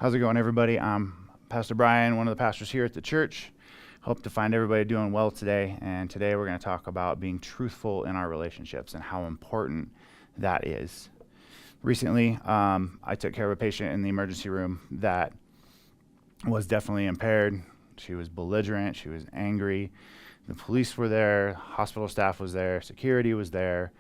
How's it going, everybody? I'm Pastor Brian, one of the pastors here at the church. Hope to find everybody doing well today. And today we're going to talk about being truthful in our relationships and how important that is. Recently, I took care of a patient in the emergency room that was definitely impaired. She was belligerent. She was angry. The police were there. Hospital staff was there. Security was there.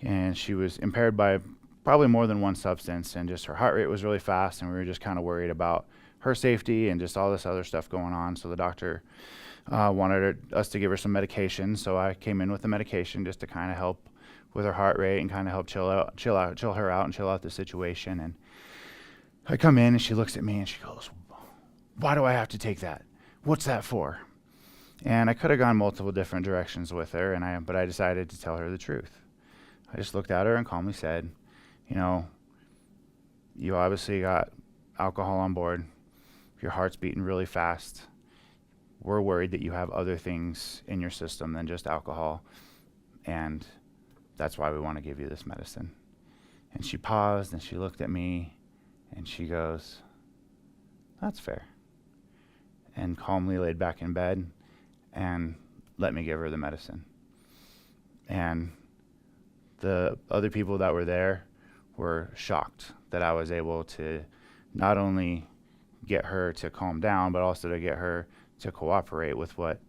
And she was impaired by probably more than one substance, and just her heart rate was really fast, and we were just kind of worried about her safety and just all this other stuff going on. So the doctor wanted us to give her some medication, so I came in with the medication just to kind of help with her heart rate and kind of help chill her out and chill out the situation. And I come in and she looks at me and she goes, "Why do I have to take that? What's that for?" And I could have gone multiple different directions with her, but I decided to tell her the truth. I just looked at her and calmly said, you obviously got alcohol on board. Your heart's beating really fast. We're worried that you have other things in your system than just alcohol, and that's why we want to give you this medicine. And she paused and she looked at me and she goes, "That's fair," and calmly laid back in bed and let me give her the medicine. And the other people that were there were shocked that I was able to not only get her to calm down, but also to get her to cooperate with what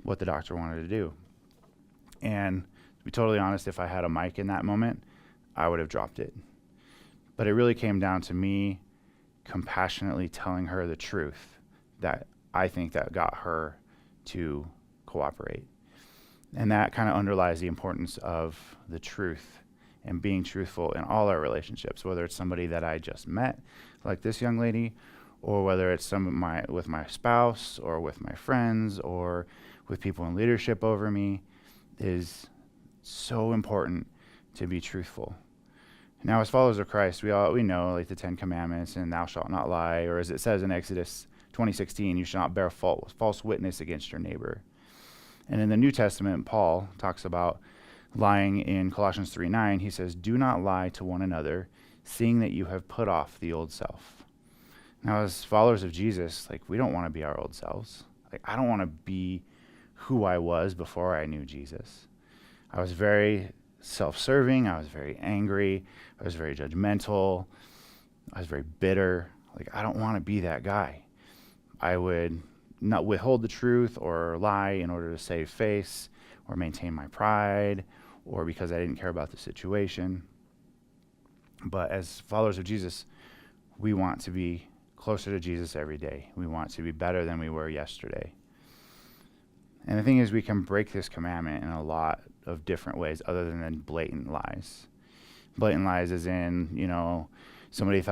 the doctor wanted to do. And to be totally honest, if I had a mic in that moment, I would have dropped it. But it really came down to me compassionately telling her the truth that I think that got her to cooperate. And that kind of underlies the importance of the truth and being truthful in all our relationships, whether it's somebody that I just met, like this young lady, or whether it's with my spouse or with my friends or with people in leadership over me. Is so important to be truthful. Now, as followers of Christ, we know like the 10 Commandments and thou shalt not lie, or as it says in Exodus 20:16, you shall not bear false witness against your neighbor. And in the New Testament, Paul talks about lying in Colossians 3:9. He says, "Do not lie to one another, seeing that you have put off the old self." Now, as followers of Jesus, we don't want to be our old selves. I don't want to be who I was before I knew Jesus. I was very self-serving. I was very angry. I was very judgmental. I was very bitter. I don't want to be that guy. I would not withhold the truth or lie in order to save face or maintain my pride or because I didn't care about the situation. But as followers of Jesus, we want to be closer to Jesus every day. We want to be better than we were yesterday. And the thing is, we can break this commandment in a lot of different ways other than blatant lies. Blatant lies as in, somebody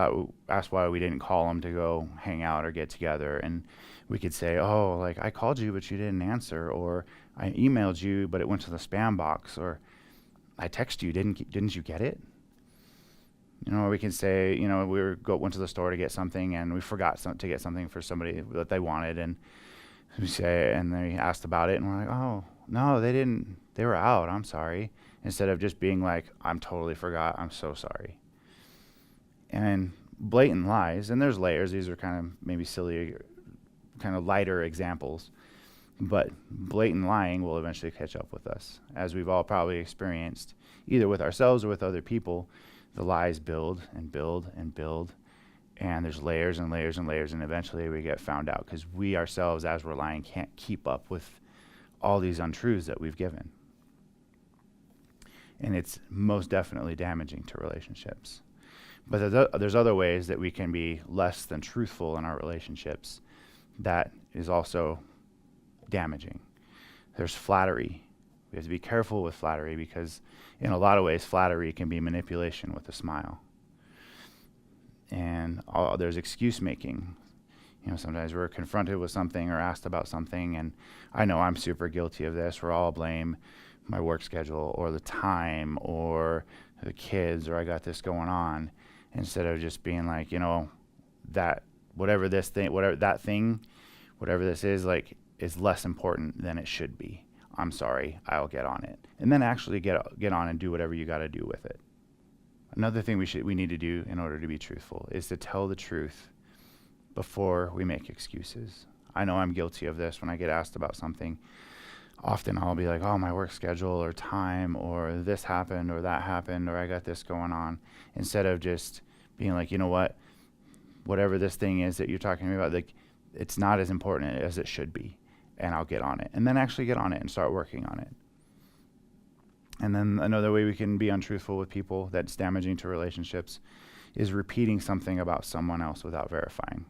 asked why we didn't call them to go hang out or get together. And we could say, I called you, but you didn't answer. Or I emailed you, but it went to the spam box. Or I texted you, didn't you get it? Or we can say, went to the store to get something and we forgot to get something for somebody that they wanted. And we say, and they asked about it and we're like, "Oh, no, they didn't. They were out. I'm sorry." Instead of just being like, "I'm totally forgot. I'm so sorry." And blatant lies, and there's layers. These are kind of maybe silly, kind of lighter examples. But blatant lying will eventually catch up with us, as we've all probably experienced, either with ourselves or with other people. The lies build and build and build, and there's layers and layers and layers, and eventually we get found out because we ourselves, as we're lying, can't keep up with all these untruths that we've given. And it's most definitely damaging to relationships. But there's other ways that we can be less than truthful in our relationships that is also damaging. There's flattery. We have to be careful with flattery because in a lot of ways, flattery can be manipulation with a smile. And there's excuse making. Sometimes we're confronted with something or asked about something, and I know I'm super guilty of this, where I'll blame my work schedule or the time or the kids or I got this going on, instead of just being like, that whatever this is less important than it should be. I'm sorry, I'll get on it. And then actually get on and do whatever you got to do with it. Another thing we need to do in order to be truthful is to tell the truth before we make excuses. I know I'm guilty of this when I get asked about something. Often I'll be like, oh, my work schedule or time or this happened or that happened or I got this going on, instead of just being like, you know what, whatever this thing is that you're talking to me about, like, it's not as important as it should be, and I'll get on it, and then actually get on it and start working on it. And then another way we can be untruthful with people that's damaging to relationships is repeating something about someone else without verifying,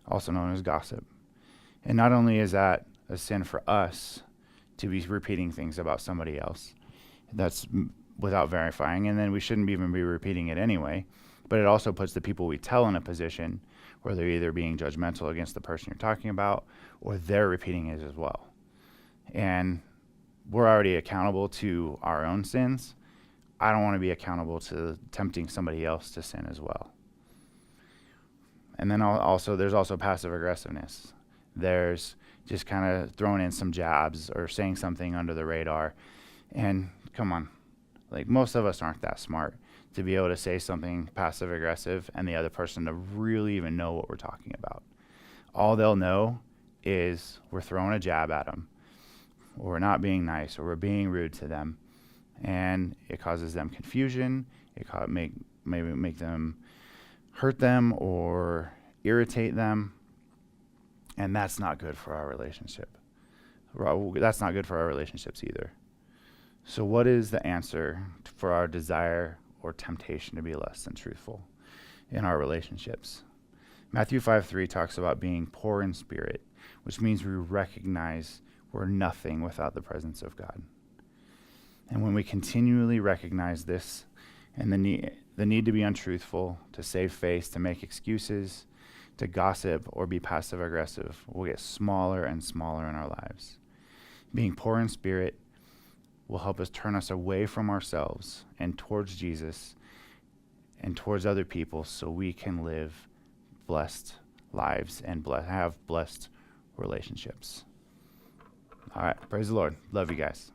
also known as gossip. And not only is that a sin for us to be repeating things about somebody else, that's without verifying, and then we shouldn't even be repeating it anyway, but it also puts the people we tell in a position where they're either being judgmental against the person you're talking about, or they're repeating it as well. And we're already accountable to our own sins. I don't want to be accountable to tempting somebody else to sin as well. And then there's also passive aggressiveness. There's just kind of throwing in some jabs or saying something under the radar. And come on, like, most of us aren't that smart to be able to say something passive aggressive and the other person to really even know what we're talking about. All they'll know is we're throwing a jab at them, or we're not being nice, or we're being rude to them, and it causes them confusion. It maybe make them hurt them or irritate them, and that's not good for our relationship. That's not good for our relationships either. So what is the answer for our desire or temptation to be less than truthful in our relationships? Matthew 5:3 talks about being poor in spirit, which means we recognize we're nothing without the presence of God. And when we continually recognize this and the need to be untruthful, to save face, to make excuses, to gossip, or be passive aggressive, we'll get smaller and smaller in our lives. Being poor in spirit will help us turn us away from ourselves and towards Jesus and towards other people, so we can live blessed lives and have blessed relationships. All right, praise the Lord. Love you guys.